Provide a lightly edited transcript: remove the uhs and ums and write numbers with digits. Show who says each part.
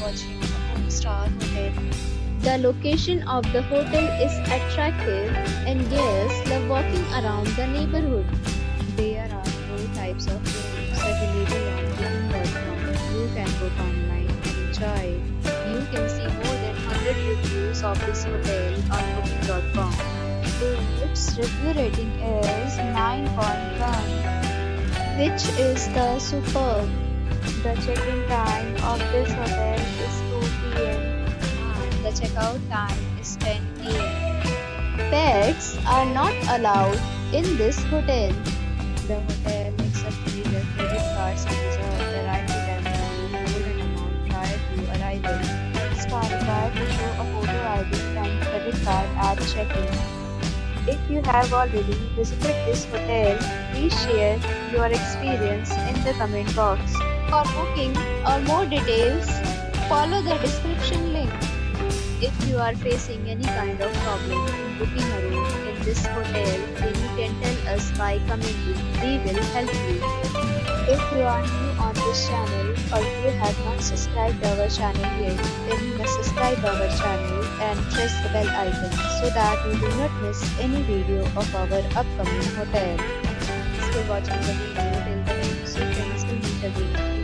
Speaker 1: watching a 4-star hotel.
Speaker 2: The location of the hotel is attractive and guests love walking around the neighborhood.
Speaker 1: There are 4 types of rooms available on booking.com. You can book online and enjoy it. You can see more than 100 reviews of this hotel on booking.com. Its review rating is 9.1, which is the superb. The check-in time of this hotel is 2 p.m. and the checkout time is 10 p.m.
Speaker 2: Pets are not allowed in this hotel.
Speaker 1: The hotel accepts major credit cards and reserves the right to temporarily hold an amount prior to arrival. Guests are required to show a photo ID and credit card at check-in. If you have already visited this hotel, please share your experience in the comment box.
Speaker 2: For booking or more details, follow the description link.
Speaker 1: If you are facing any kind of problem in booking a room in this hotel, then you can tell us by commenting. We will help you. If you are new on this channel or you have not subscribed our channel yet, then you must subscribe our channel and press the bell icon so that you do not miss any video of our upcoming hotel. Thanks for watching the video till the end. So friends, will meet again.